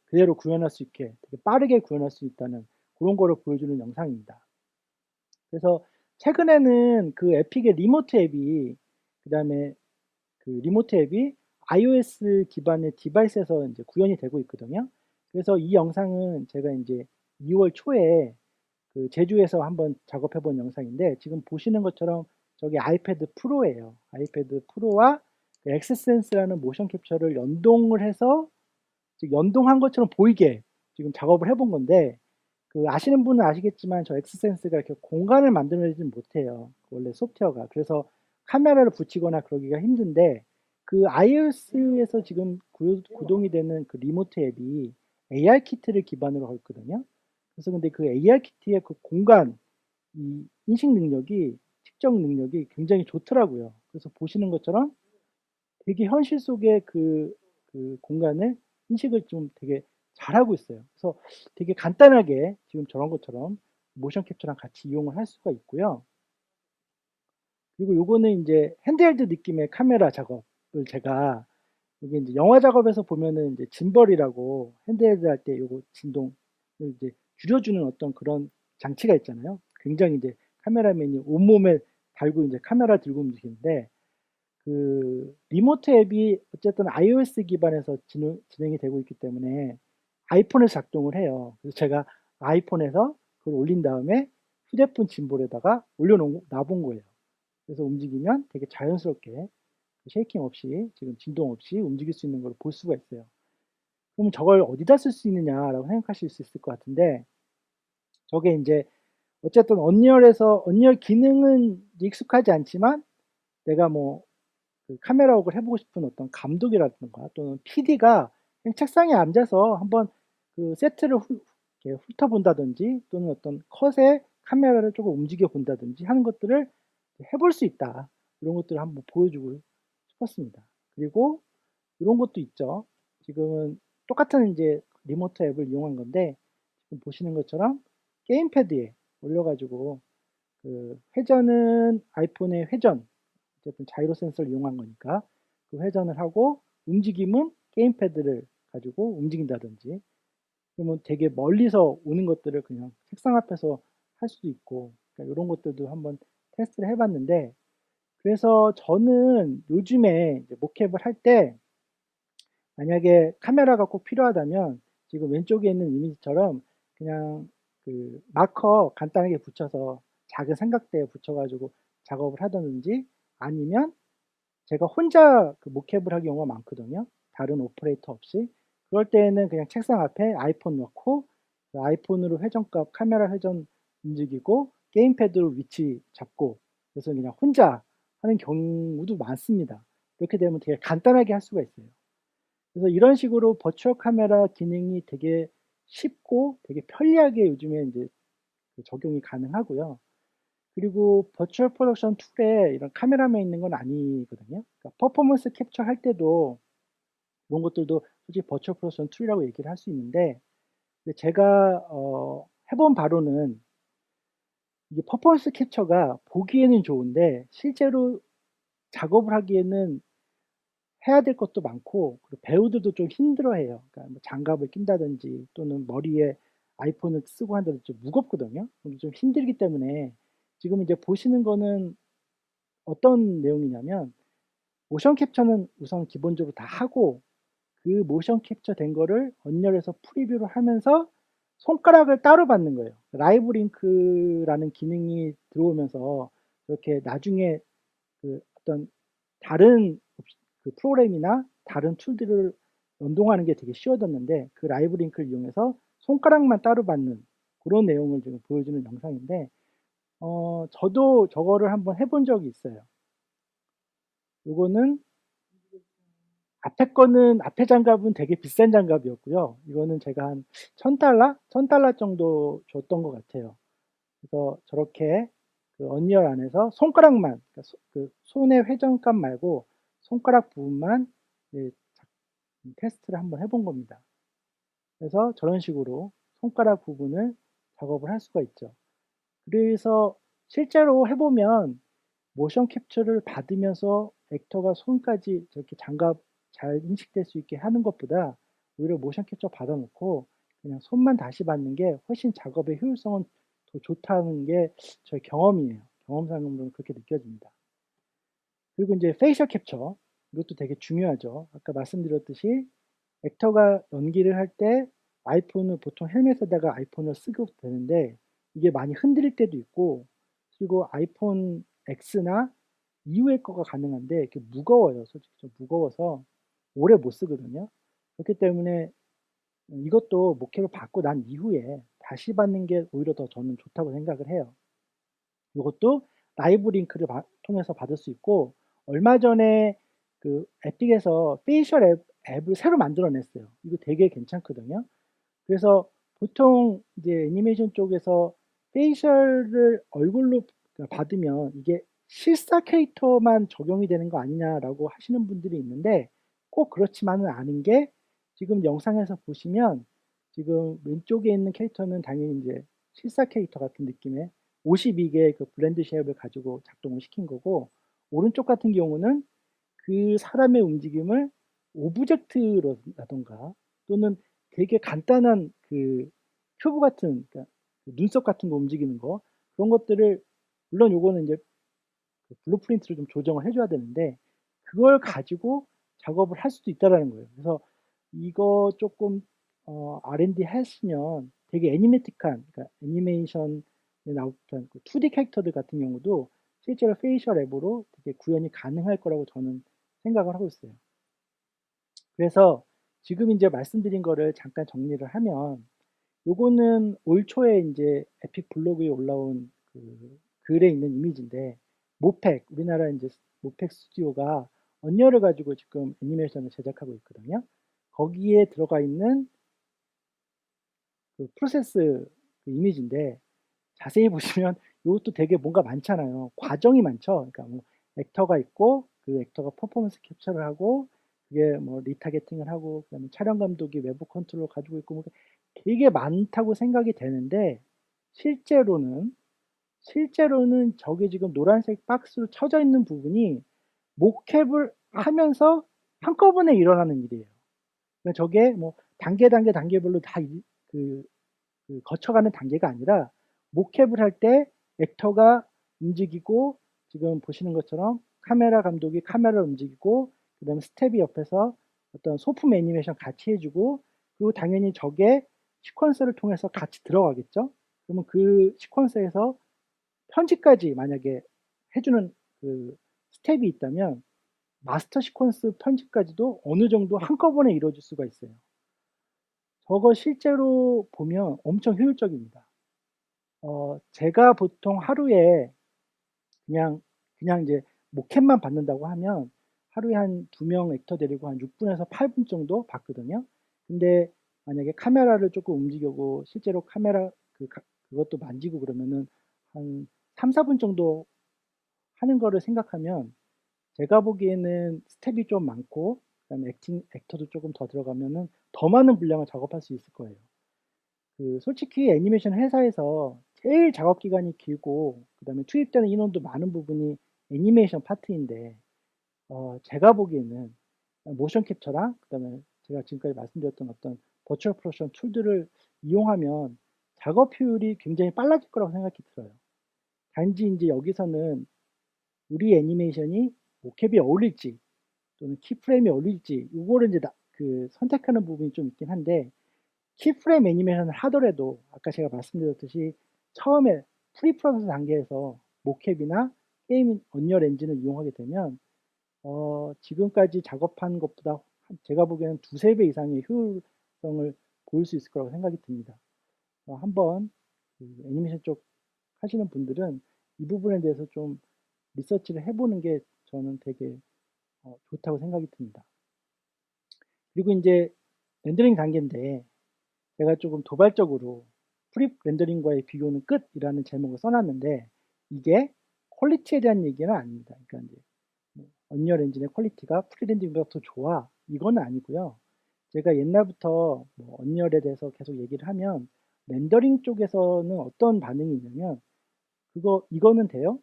그대로 구현할 수 있게 되게 빠르게 구현할 수 있다는 그런 거를 보여주는 영상입니다. 그래서 최근에는 그 에픽의 리모트 앱이 그다음에 그 리모트 앱이 iOS 기반의 디바이스에서 이제 구현이 되고 있거든요. 그래서 이 영상은 제가 이제 2월 초에 그 제주에서 한번 작업해 본 영상인데 지금 보시는 것처럼 저기 아이패드 프로예요. 아이패드 프로와 그 엑스센스라는 모션 캡처를 연동을 해서 연동한 것처럼 보이게 지금 작업을 해본 건데 그 아시는 분은 아시겠지만 저 엑스센스가 이렇게 공간을 만들어내지 못해요. 원래 소프트웨어가. 그래서 카메라를 붙이거나 그러기가 힘든데 그 iOS에서 지금 구동이 되는 그 리모트 앱이 AR 키트를 기반으로 하고 있거든요. 그래서 근데 그 AR 키트의 그 공간 이 인식 능력이 측정 능력이 굉장히 좋더라고요. 그래서 보시는 것처럼 되게 현실 속의 그 공간을 인식을 좀 되게 잘하고 있어요. 그래서 되게 간단하게 지금 저런 것처럼 모션 캡처랑 같이 이용을 할 수가 있고요. 그리고 요거는 이제 핸드헬드 느낌의 카메라 작업을 제가 이게 이제 영화 작업에서 보면은 이제 짐벌이라고 핸드헬드 할 때 요거 진동을 이제 줄여주는 어떤 그런 장치가 있잖아요. 굉장히 이제 카메라맨이 온몸에 달고 이제 카메라 들고 움직이는데 그 리모트 앱이 어쨌든 iOS 기반에서 진행이 되고 있기 때문에 아이폰에서 작동을 해요. 그래서 제가 아이폰에서 그걸 올린 다음에 휴대폰 짐볼에다가 놔본 거예요. 그래서 움직이면 되게 자연스럽게 쉐이킹 없이 지금 진동 없이 움직일 수 있는 걸 볼 수가 있어요. 그럼 저걸 어디다 쓸 수 있느냐라고 생각하실 수 있을 것 같은데 저게 이제 어쨌든 언리얼 기능은 익숙하지 않지만 내가 뭐 그 카메라 웍을 해보고 싶은 어떤 감독이라든가 또는 PD가 그냥 책상에 앉아서 한번 그 세트를 이렇게 훑어본다든지 또는 어떤 컷에 카메라를 조금 움직여 본다든지 하는 것들을 해볼 수 있다. 이런 것들을 한번 보여주고 싶었습니다. 그리고 이런 것도 있죠. 지금은 똑같은 이제 리모트 앱을 이용한 건데 지금 보시는 것처럼 게임패드에 올려가지고 그 회전은 아이폰의 회전 어쨌든 자이로 센서를 이용한 거니까 그 회전을 하고 움직임은 게임패드를 가지고 움직인다든지 그러면 되게 멀리서 오는 것들을 그냥 책상 앞에서 할 수도 있고 그러니까 이런 것들도 한번 테스트를 해봤는데 그래서 저는 요즘에 이제 모캡을 할 때 만약에 카메라가 꼭 필요하다면 지금 왼쪽에 있는 이미지처럼 그냥 그 마커 간단하게 붙여서 작은 삼각대에 붙여가지고 작업을 하든지 아니면 제가 혼자 그 모캡을 하기 경우가 많거든요. 다른 오퍼레이터 없이. 그럴 때에는 그냥 책상 앞에 아이폰 넣고 그 아이폰으로 회전값, 카메라 회전 움직이고 게임패드로 위치 잡고 그래서 그냥 혼자 하는 경우도 많습니다. 이렇게 되면 되게 간단하게 할 수가 있어요. 그래서 이런 식으로 버추얼 카메라 기능이 되게 쉽고 되게 편리하게 요즘에 이제 적용이 가능하고요. 그리고 버추얼 프로덕션 툴에 이런 카메라만 있는 건 아니거든요. 그러니까 퍼포먼스 캡처 할 때도 이런 것들도 솔직히 버추얼 프로덕션 툴이라고 얘기를 할 수 있는데, 근데 제가 해본 바로는 이게 퍼포먼스 캡처가 보기에는 좋은데 실제로 작업을 하기에는 해야 될 것도 많고, 그리고 배우들도 좀 힘들어해요. 그러니까 뭐 장갑을 낀다든지 또는 머리에 아이폰을 쓰고 한다든지 좀 무겁거든요. 좀 힘들기 때문에 지금 이제 보시는 거는 어떤 내용이냐면, 모션 캡처는 우선 기본적으로 다 하고 그 모션 캡처 된 거를 언열에서 프리뷰를 하면서 손가락을 따로 받는 거예요. 라이브 링크라는 기능이 들어오면서 이렇게 나중에 그 어떤 다른 그 프로그램이나 다른 툴들을 연동하는 게 되게 쉬워졌는데, 그 라이브 링크를 이용해서 손가락만 따로 받는 그런 내용을 지금 보여주는 영상인데, 저도 저거를 한번 해본 적이 있어요. 요거는 앞에 거는 앞에 장갑은 되게 비싼 장갑이었고요. 이거는 제가 한 1000달러? 1000달러 정도 줬던 것 같아요. 그래서 저렇게 그 언리얼 안에서 손가락만, 그러니까 그 손의 회전감 말고 손가락 부분만 이제 테스트를 한번 해본 겁니다. 그래서 저런 식으로 손가락 부분을 작업을 할 수가 있죠. 그래서 실제로 해보면 모션 캡처를 받으면서 액터가 손까지 저렇게 장갑 잘 인식될 수 있게 하는 것보다 오히려 모션 캡처 받아놓고 그냥 손만 다시 받는 게 훨씬 작업의 효율성은 더 좋다는 게 저의 경험이에요. 경험상으로는 그렇게 느껴집니다. 그리고 이제 페이셜 캡처, 이것도 되게 중요하죠. 아까 말씀드렸듯이 액터가 연기를 할 때 아이폰을 보통 헬멧에다가 아이폰을 쓰고 되는데 이게 많이 흔들릴 때도 있고, 그리고 아이폰 X나 이후의 거가 가능한데 이게 무거워요. 솔직히 좀 무거워서 오래 못 쓰거든요. 그렇기 때문에 이것도 목표를 받고 난 이후에 다시 받는 게 오히려 더 저는 좋다고 생각을 해요. 이것도 라이브 링크를 통해서 받을 수 있고, 얼마 전에 그 에픽에서 페이셜 앱을 새로 만들어냈어요. 이거 되게 괜찮거든요. 그래서 보통 이제 애니메이션 쪽에서 페이셜을 얼굴로 받으면 이게 실사 캐릭터만 적용이 되는 거 아니냐라고 하시는 분들이 있는데, 꼭 그렇지만은 않은 게, 지금 영상에서 보시면 지금 왼쪽에 있는 캐릭터는 당연히 이제 실사 캐릭터 같은 느낌의 52개의 그 블렌드 쉐입을 가지고 작동을 시킨 거고, 오른쪽 같은 경우는 그 사람의 움직임을 오브젝트라던가 또는 되게 간단한 그 큐브 같은, 그러니까 그 눈썹 같은 거 움직이는 거, 그런 것들을, 물론 요거는 이제 그 블루프린트를 좀 조정을 해줘야 되는데 그걸 가지고 작업을 할 수도 있다라는 거예요. 그래서 이거 조금 R&D 했으면 되게 애니메틱한, 그러니까 애니메이션에 나왔던 그 2D 캐릭터들 같은 경우도 실제로 페이셜 앱으로 되게 구현이 가능할 거라고 저는 생각을 하고 있어요. 그래서 지금 이제 말씀드린 거를 잠깐 정리를 하면, 요거는 올 초에 이제 에픽 블로그에 올라온 그 글에 있는 이미지인데, 모팩, 우리나라 이제 모팩 스튜디오가 언리얼을 가지고 지금 애니메이션을 제작하고 있거든요. 거기에 들어가 있는 그 프로세스 그 이미지인데, 자세히 보시면 이것도 되게 뭔가 많잖아요. 과정이 많죠. 그러니까 뭐 액터가 있고 그 액터가 퍼포먼스 캡처를 하고 그게 뭐 리타게팅을 하고 그다음에 촬영 감독이 외부 컨트롤 가지고 있고 뭐 되게 많다고 생각이 되는데, 실제로는 저게 지금 노란색 박스로 쳐져 있는 부분이 모캡을 하면서 한꺼번에 일어나는 일이에요. 그러니까 저게 뭐 단계별로 다 거쳐가는 단계가 아니라, 모캡을 할 때 액터가 움직이고, 지금 보시는 것처럼 카메라 감독이 카메라를 움직이고, 그 다음에 스텝이 옆에서 어떤 소품 애니메이션 같이 해주고, 그리고 당연히 저게 시퀀서를 통해서 같이 들어가겠죠. 그러면 그 시퀀서에서 편집까지 만약에 해주는 그 스텝이 있다면 마스터 시퀀스 편집까지도 어느 정도 한꺼번에 이루어질 수가 있어요. 저거 실제로 보면 엄청 효율적입니다. 제가 보통 하루에 그냥 이제 모캡만 받는다고 하면 하루에 한 2명 액터 데리고 한 6분에서 8분 정도 봤거든요. 근데 만약에 카메라를 조금 움직이고 실제로 카메라 그것도 만지고 그러면은 한 3, 4분 정도 하는 거를 생각하면 제가 보기에는 스텝이 좀 많고 그다음에 액터도 조금 더 들어가면은 더 많은 분량을 작업할 수 있을 거예요. 솔직히 애니메이션 회사에서 제일 작업 기간이 길고 그다음에 투입되는 인원도 많은 부분이 애니메이션 파트인데 제가 보기에는 모션 캡처랑 그다음에 제가 지금까지 말씀드렸던 어떤 버추얼 프로덕션 툴들을 이용하면 작업 효율이 굉장히 빨라질 거라고 생각이 들어요. 단지 이제 여기서는 우리 애니메이션이 모캡이 어울릴지 또는 키프레임이 어울릴지 이거를 이제 선택하는 부분이 좀 있긴 한데 키프레임 애니메이션을 하더라도 아까 제가 말씀드렸듯이 처음에 프리프로덕션 단계에서 모캡이나 게임 언리얼 엔진을 이용하게 되면 지금까지 작업한 것보다 제가 보기에는 두세 배 이상의 효율성을 보일 수 있을 거라고 생각이 듭니다. 한번 애니메이션 쪽 하시는 분들은 이 부분에 대해서 좀 리서치를 해보는 게 저는 되게 좋다고 생각이 듭니다. 그리고 이제 렌더링 단계인데 제가 조금 도발적으로 프리 렌더링과의 비교는 끝이라는 제목을 써놨는데 이게 퀄리티에 대한 얘기는 아닙니다. 그러니까 이제 언리얼 엔진의 퀄리티가 프리 렌더링보다 더 좋아 이건 아니고요. 제가 옛날부터 언리얼에 대해서 계속 얘기를 하면 렌더링 쪽에서는 어떤 반응이 있냐면 이거는 돼요?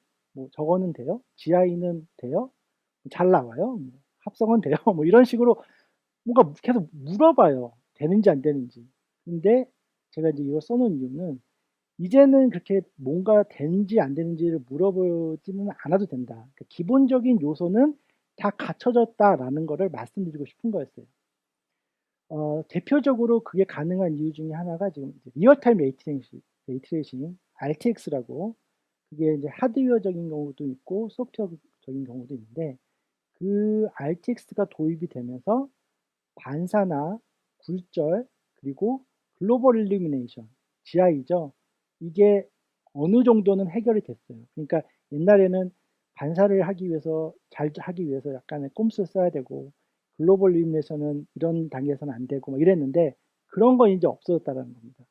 저거는 돼요? GI는 돼요? 잘 나와요? 합성은 돼요? 이런 식으로 뭔가 계속 물어봐요. 되는지 안 되는지. 근데 제가 이제 이걸 써놓은 이유는 이제는 그렇게 뭔가 되는지 안 되는지를 물어보지는 않아도 된다. 그러니까 기본적인 요소는 다 갖춰졌다라는 거를 말씀드리고 싶은 거였어요. 대표적으로 그게 가능한 이유 중에 하나가 지금 리얼타임 레이트레이싱, RTX라고 그게 이제 하드웨어적인 경우도 있고 소프트웨어적인 경우도 있는데 그 RTX가 도입이 되면서 반사나 굴절 그리고 글로벌 일루미네이션 GI죠. 이게 어느 정도는 해결이 됐어요. 그러니까 옛날에는 반사를 하기 위해서 잘 하기 위해서 약간의 꼼수를 써야 되고 글로벌 일루미네이션은 이런 단계에서는 안 되고 막 이랬는데 그런 건 이제 없어졌다는 겁니다.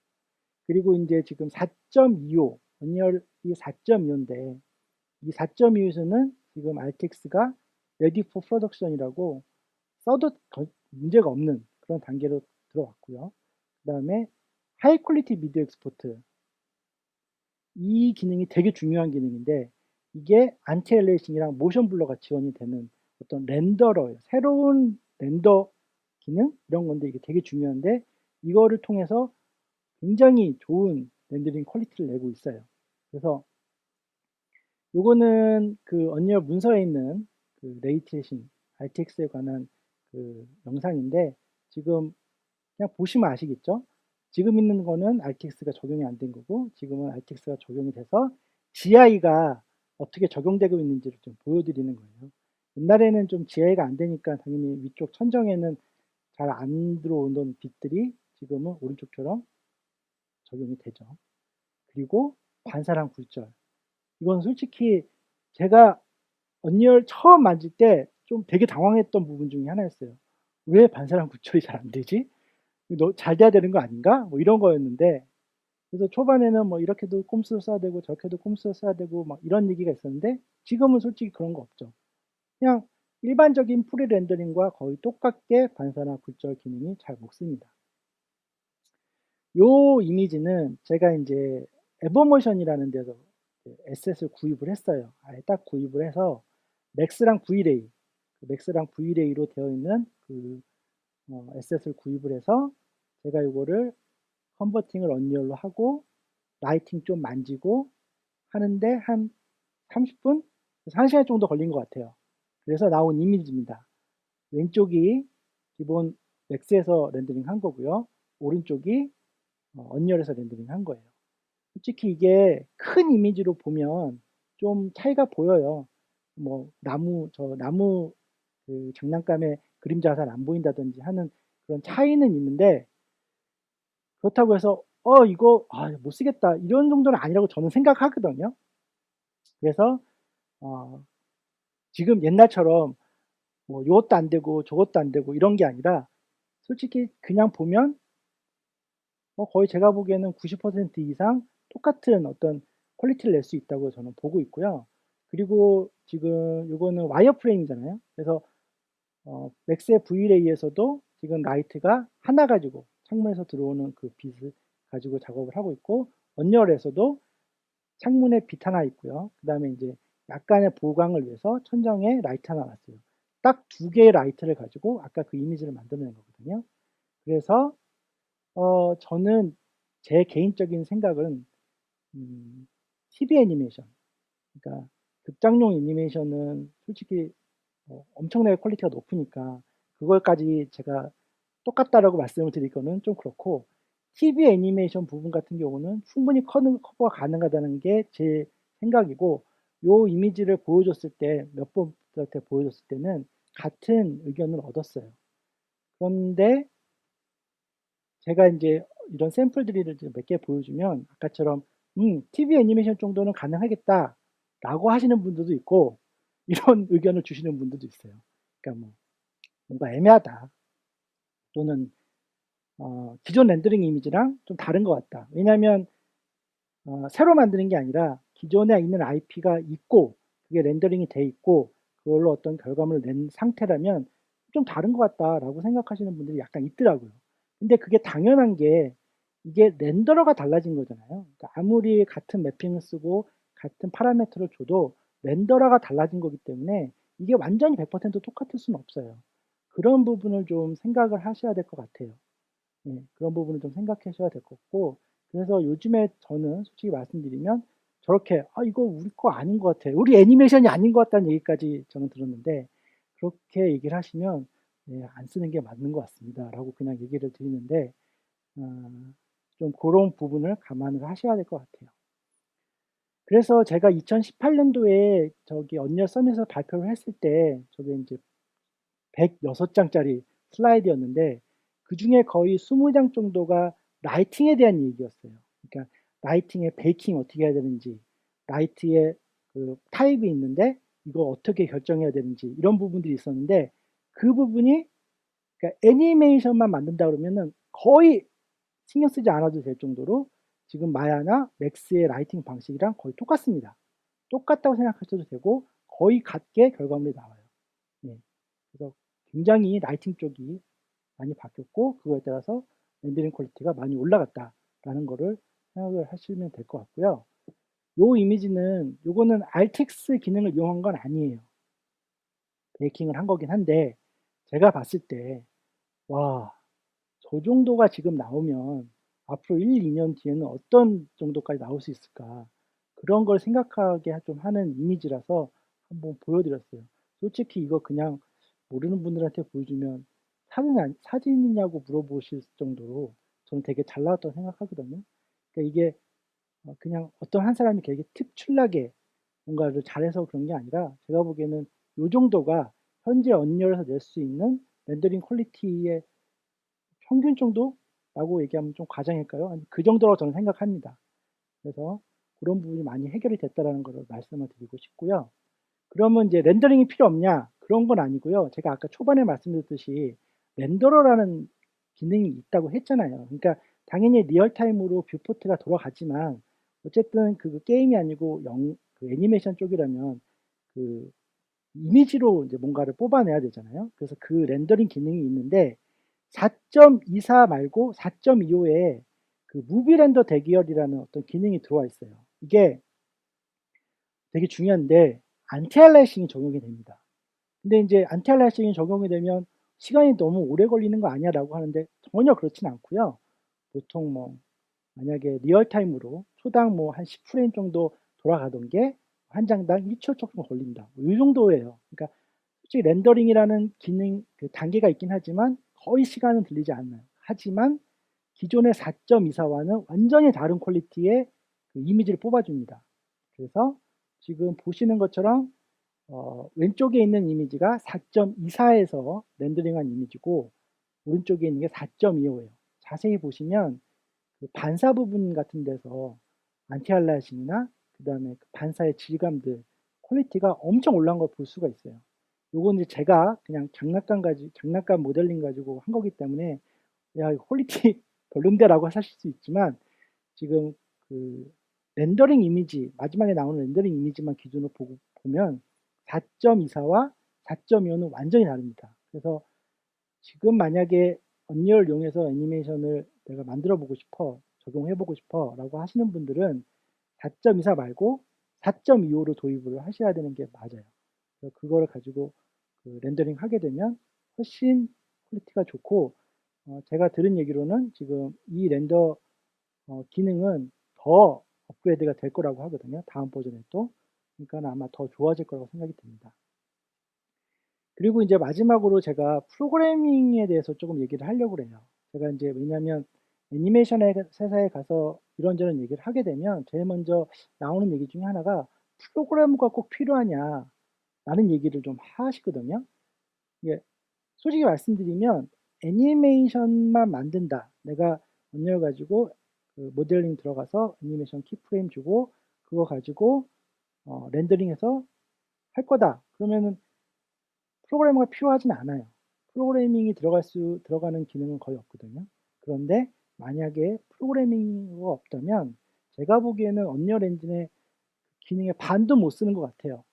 그리고 이제 지금 4.25 언리얼이 4.25인데 이 4.25에서는 지금 RTX가 Ready for Production이라고 써도 문제가 없는 그런 단계로 들어왔고요. 그 다음에 하이 퀄리티 비디오 엑스포트 이 기능이 되게 중요한 기능인데 이게 안티 엘레이싱이랑 모션 블러가 지원이 되는 어떤 렌더러예요. 새로운 렌더 기능 이런 건데 이게 되게 중요한데 이거를 통해서 굉장히 좋은 렌더링 퀄리티를 내고 있어요. 그래서 요거는 그 언리얼 문서에 있는 그 레이트레이싱 RTX에 관한 그 영상인데 지금 그냥 보시면 아시겠죠? 지금 있는 거는 RTX가 적용이 안 된 거고 지금은 RTX가 적용이 돼서 GI가 어떻게 적용되고 있는지를 좀 보여드리는 거예요. 옛날에는 좀 GI가 안 되니까 당연히 위쪽 천정에는 잘 안 들어오던 빛들이 지금은 오른쪽처럼 적용이 되죠. 그리고 반사랑 굴절. 이건 솔직히 제가 언리얼 처음 만질 때 좀 되게 당황했던 부분 중에 하나였어요. 왜 반사랑 굴절이 잘 안 되지? 잘 돼야 되는 거 아닌가? 이런 거였는데 그래서 초반에는 이렇게도 꼼수를 써야 되고 저렇게도 꼼수를 써야 되고 막 이런 얘기가 있었는데 지금은 솔직히 그런 거 없죠. 그냥 일반적인 프리 렌더링과 거의 똑같게 반사나 굴절 기능이 잘 먹습니다. 요 이미지는 제가 이제 에버모션이라는 데서 에셋을 구입을 했어요. 아예 딱 구입을 해서 맥스랑 V레이, 맥스랑 V레이로 되어 있는 에셋을 구입을 해서 제가 이거를 컨버팅을 언리얼로 하고 라이팅 좀 만지고 하는데 한 30분? 1시간 정도 걸린 것 같아요. 그래서 나온 이미지입니다. 왼쪽이 기본 맥스에서 렌더링 한 거고요. 오른쪽이 언리얼에서 렌더링 한 거예요. 솔직히 이게 큰 이미지로 보면 좀 차이가 보여요. 나무 그 장난감에 그림자가 잘 안 보인다든지 하는 그런 차이는 있는데 그렇다고 해서 이거 못 쓰겠다 이런 정도는 아니라고 저는 생각하거든요. 그래서 지금 옛날처럼 뭐 이것도 안 되고 저것도 안 되고 이런 게 아니라 솔직히 그냥 보면 거의 제가 보기에는 90% 이상 똑같은 어떤 퀄리티를 낼 수 있다고 저는 보고 있고요. 그리고 지금 이거는 와이어프레임이잖아요. 그래서 맥스의 V레이에서도 지금 라이트가 하나 가지고 창문에서 들어오는 그 빛을 가지고 작업을 하고 있고, 언리얼에서도 창문에 빛 하나 있고요. 그 다음에 이제 약간의 보강을 위해서 천장에 라이트 하나 놨어요. 딱 두 개의 라이트를 가지고 아까 그 이미지를 만들어낸 거거든요. 그래서 저는 제 개인적인 생각은 TV 애니메이션, 그러니까 극장용 애니메이션은 솔직히 엄청나게 퀄리티가 높으니까 그걸까지 제가 똑같다라고 말씀을 드릴 거는 좀 그렇고, TV 애니메이션 부분 같은 경우는 충분히 커버가 가능하다는 게 제 생각이고, 요 이미지를 보여줬을 때 몇 번한테 보여줬을 때는 같은 의견을 얻었어요. 그런데 제가 이제 이런 샘플들을 몇 개 보여주면 아까처럼 TV 애니메이션 정도는 가능하겠다라고 하시는 분들도 있고 이런 의견을 주시는 분들도 있어요. 그러니까 뭐 뭔가 애매하다, 또는 기존 렌더링 이미지랑 좀 다른 것 같다. 왜냐하면 새로 만드는 게 아니라 기존에 있는 IP가 있고 그게 렌더링이 돼 있고 그걸로 어떤 결과물을 낸 상태라면 좀 다른 것 같다라고 생각하시는 분들이 약간 있더라고요. 근데 그게 당연한 게 이게 렌더러가 달라진 거잖아요. 그러니까 아무리 같은 매핑을 쓰고 같은 파라미터를 줘도 렌더러가 달라진 거기 때문에 이게 완전히 100% 똑같을 수는 없어요. 그런 부분을 좀 생각을 하셔야 될 것 같아요. 예, 그런 부분을 좀 생각하셔야 될 것 같고, 그래서 요즘에 저는 솔직히 말씀드리면 저렇게 이거 우리 거 아닌 것 같아, 우리 애니메이션이 아닌 것 같다는 얘기까지 저는 들었는데, 그렇게 얘기를 하시면 안 쓰는 게 맞는 것 같습니다 라고 그냥 얘기를 드리는데, 어, 좀 그런 부분을 감안을 하셔야 될 것 같아요. 그래서 제가 2018년도에 저기 언리얼 서밋에서 발표를 했을 때 저게 이제 106장짜리 슬라이드였는데 그 중에 거의 20장 정도가 라이팅에 대한 얘기였어요. 그러니까 라이팅의 베이킹 어떻게 해야 되는지, 라이트의 그 타입이 있는데 이거 어떻게 결정해야 되는지, 이런 부분들이 있었는데 그 부분이, 그러니까 애니메이션만 만든다 그러면은 거의 신경 쓰지 않아도 될 정도로 지금 마야나 맥스의 라이팅 방식이랑 거의 똑같습니다. 똑같다고 생각하셔도 되고 거의 같게 결과물이 나와요. 예. 그래서 굉장히 라이팅 쪽이 많이 바뀌었고 그거에 따라서 렌더링 퀄리티가 많이 올라갔다라는 거를 생각을 하시면 될 것 같고요. 요 이미지는, 요거는 RTX 기능을 이용한 건 아니에요. 베이킹을 한 거긴 한데 제가 봤을 때 와, 저 정도가 지금 나오면 앞으로 1, 2년 뒤에는 어떤 정도까지 나올 수 있을까, 그런 걸 생각하게 좀 하는 이미지라서 한번 보여드렸어요. 솔직히 이거 그냥 모르는 분들한테 보여주면 사진이냐고 물어보실 정도로 저는 되게 잘 나왔다고 생각하거든요. 그러니까 이게 그냥 어떤 한 사람이 되게 특출나게 뭔가를 잘해서 그런 게 아니라 제가 보기에는 이 정도가 현재 언리얼에서 낼 수 있는 렌더링 퀄리티의 평균 정도라고 얘기하면 좀 과장일까요? 그 정도라고 저는 생각합니다. 그래서 그런 부분이 많이 해결이 됐다라는 것을 말씀을 드리고 싶고요. 그러면 이제 렌더링이 필요 없냐? 그런 건 아니고요. 제가 아까 초반에 말씀드렸듯이 렌더러라는 기능이 있다고 했잖아요. 그러니까 당연히 리얼타임으로 뷰포트가 돌아가지만 어쨌든 그 게임이 아니고 그 애니메이션 쪽이라면 그 이미지로 이제 뭔가를 뽑아내야 되잖아요. 그래서 그 렌더링 기능이 있는데 4.24 말고 4.25에 그 무비 렌더 대기열이라는 어떤 기능이 들어와 있어요. 이게 되게 중요한데 안티 알라이싱이 적용이 됩니다. 근데 이제 안티 알라이싱이 적용이 되면 시간이 너무 오래 걸리는 거 아니야라고 하는데 전혀 그렇진 않고요. 보통 뭐 만약에 리얼타임으로 초당 뭐 한 10프레임 정도 돌아가던 게 한 장당 1초 조금 걸린다, 뭐이 정도예요. 그러니까 솔직히 렌더링이라는 기능 그 단계가 있긴 하지만 거의 시간은 들리지 않나요. 하지만 기존의 4.24와는 완전히 다른 퀄리티의 그 이미지를 뽑아줍니다. 그래서 지금 보시는 것처럼 왼쪽에 있는 이미지가 4.24에서 렌더링한 이미지고 오른쪽에 있는 게 4.25예요. 자세히 보시면 그 반사 부분 같은 데서 안티알라싱이나 그 다음에 그 반사의 질감들 퀄리티가 엄청 올라간 걸 볼 수가 있어요. 요건 이제 제가 그냥 장난감 모델링 가지고 한 거기 때문에 야, 이거 퀄리티 별론데라고 하실 수 있지만 지금 그 렌더링 이미지, 마지막에 나오는 렌더링 이미지만 기준으로 보면 4.24와 4.25는 완전히 다릅니다. 그래서 지금 만약에 언리얼 이용해서 애니메이션을 내가 만들어 보고 싶어, 적용해 보고 싶어 라고 하시는 분들은 4.24 말고 4.25로 도입을 하셔야 되는 게 맞아요. 그래서 그거를 가지고 그 렌더링 하게 되면 훨씬 퀄리티가 좋고, 제가 들은 얘기로는 지금 이 렌더 기능은 더 업그레이드가 될 거라고 하거든요. 다음 버전에 또. 그러니까 아마 더 좋아질 거라고 생각이 듭니다. 그리고 이제 마지막으로 제가 프로그래밍에 대해서 조금 얘기를 하려고 해요. 제가 이제 왜냐면 애니메이션 회사에 가서 이런저런 얘기를 하게 되면 제일 먼저 나오는 얘기 중에 하나가 프로그래머가 꼭 필요하냐 라는 얘기를 좀 하시거든요. 예, 솔직히 말씀드리면 애니메이션만 만든다. 내가 언리얼 가지고 그 모델링 들어가서 애니메이션 키프레임 주고 그거 가지고 렌더링해서 할 거다. 그러면은 프로그래머가 필요하진 않아요. 프로그래밍이 들어가는 기능은 거의 없거든요. 그런데 만약에 프로그래밍이 없다면 제가 보기에는 언리얼 엔진의 기능의 반도 못 쓰는 것 같아요.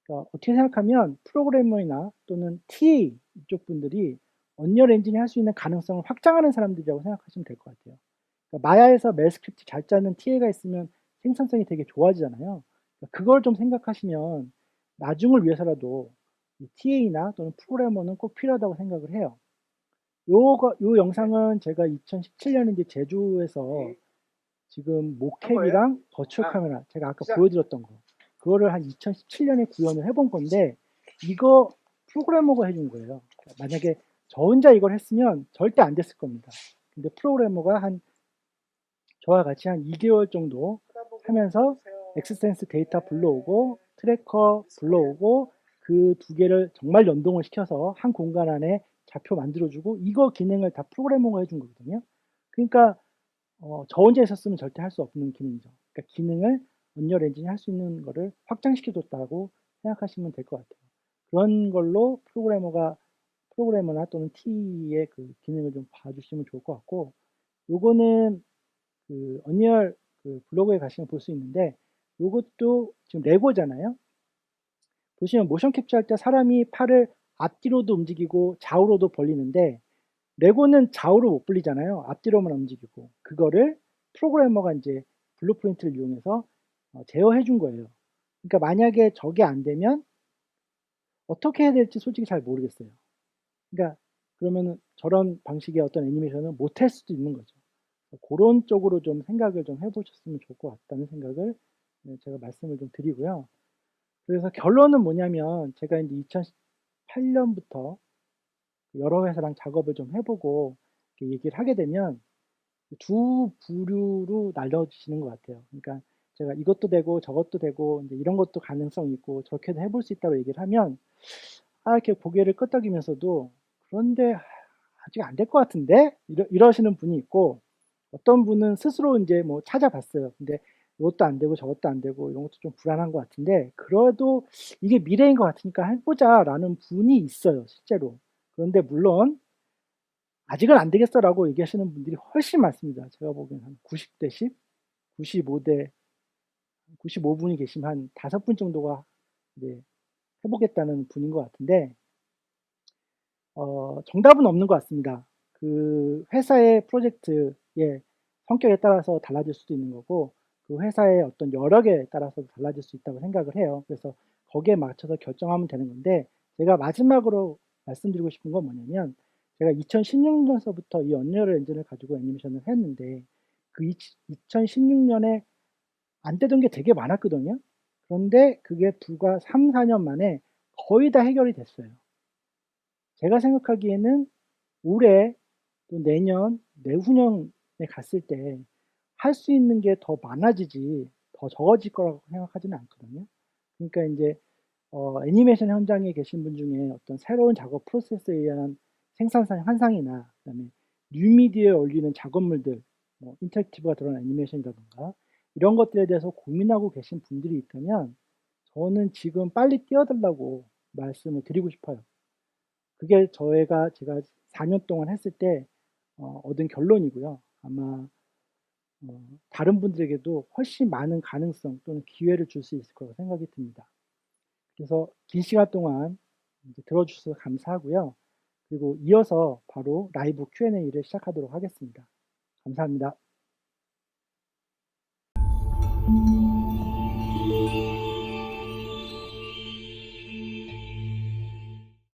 그러니까 어떻게 생각하면 프로그래머나 또는 TA 이쪽 분들이 언리얼 엔진이 할 수 있는 가능성을 확장하는 사람들이라고 생각하시면 될 것 같아요. 그러니까 마야에서 멜 스크립트 잘 짜는 TA가 있으면 생산성이 되게 좋아지잖아요. 그러니까 그걸 좀 생각하시면 나중을 위해서라도 TA나 또는 프로그래머는 꼭 필요하다고 생각을 해요. 요 영상은 제가 2017년인데 제주에서 지금 모캡이랑 버추얼 카메라 제가 아까 보여드렸던 거 그거를 한 2017년에 구현을 해본 건데 이거 프로그래머가 해준 거예요. 만약에 저 혼자 이걸 했으면 절대 안 됐을 겁니다. 근데 프로그래머가 한 저와 같이 한 2개월 정도 하면서 엑스센스 데이터 불러오고 트래커 불러오고 그 두 개를 정말 연동을 시켜서 한 공간 안에 좌표 만들어주고 이거 기능을 다 프로그래머가 해준 거거든요. 그러니까 저 혼자 있었으면 절대 할 수 없는 기능이죠. 그러니까 기능을 언리얼 엔진이 할 수 있는 거를 확장시켜줬다고 생각하시면 될 것 같아요. 그런 걸로 프로그래머나 또는 T의 그 기능을 좀 봐주시면 좋을 것 같고, 요거는 그 언리얼 그 블로그에 가시면 볼 수 있는데, 요것도 지금 레고잖아요. 보시면 모션 캡처할 때 사람이 팔을 앞뒤로도 움직이고 좌우로도 벌리는데 레고는 좌우로 못 불리잖아요. 앞뒤로만 움직이고. 그거를 프로그래머가 이제 블루프린트를 이용해서 제어해 준 거예요. 그러니까 만약에 저게 안 되면 어떻게 해야 될지 솔직히 잘 모르겠어요. 그러니까 그러면은 저런 방식의 어떤 애니메이션은 못 할 수도 있는 거죠. 그런 쪽으로 좀 생각을 좀 해보셨으면 좋을 것 같다는 생각을 제가 말씀을 좀 드리고요. 그래서 결론은 뭐냐면 제가 이제 2018년부터 여러 회사랑 작업을 좀 해보고 얘기를 하게 되면 두 부류로 나눠지시는 것 같아요. 그러니까 제가 이것도 되고 저것도 되고 이제 이런 것도 가능성이 있고 저렇게도 해볼 수 있다고 얘기를 하면 이렇게 고개를 끄덕이면서도 그런데 아직 안 될 것 같은데 이러시는 분이 있고 어떤 분은 스스로 이제 뭐 찾아봤어요. 근데 이것도 안 되고 저것도 안 되고 이런 것도 좀 불안한 것 같은데 그래도 이게 미래인 것 같으니까 해보자라는 분이 있어요, 실제로. 그런데 물론 아직은 안 되겠어라고 얘기하시는 분들이 훨씬 많습니다. 제가 보기엔 한 90대 10, 95대 95분이 계시면 한 5분 정도가 이제 해보겠다는 분인 것 같은데 정답은 없는 것 같습니다. 그 회사의 프로젝트의 성격에 따라서 달라질 수도 있는 거고 그 회사의 어떤 여력에 따라서 달라질 수 있다고 생각을 해요. 그래서 거기에 맞춰서 결정하면 되는 건데 제가 마지막으로 말씀드리고 싶은 건 뭐냐면 제가 2016년서부터 이 언리얼 엔진을 가지고 애니메이션을 했는데 그 2016년에 안 되던 게 되게 많았거든요. 그런데 그게 불과 3, 4년 만에 거의 다 해결이 됐어요. 제가 생각하기에는 올해 또 내년, 내후년에 갔을 때 할 수 있는 게 더 많아지지 더 적어질 거라고 생각하지는 않거든요. 그러니까 이제 애니메이션 현장에 계신 분 중에 어떤 새로운 작업 프로세스에 의한 생산성 향상이나 그다음에 뉴미디어에 올리는 작업물들, 뭐 인터랙티브가 들어간 애니메이션이라든가 이런 것들에 대해서 고민하고 계신 분들이 있다면 저는 지금 빨리 뛰어들라고 말씀을 드리고 싶어요. 그게 제가 4년 동안 했을 때 얻은 결론이고요. 아마 다른 분들에게도 훨씬 많은 가능성 또는 기회를 줄 수 있을 거라고 생각이 듭니다. 그래서 긴 시간 동안 들어주셔서 감사하고요. 그리고 이어서 바로 라이브 Q&A를 시작하도록 하겠습니다. 감사합니다.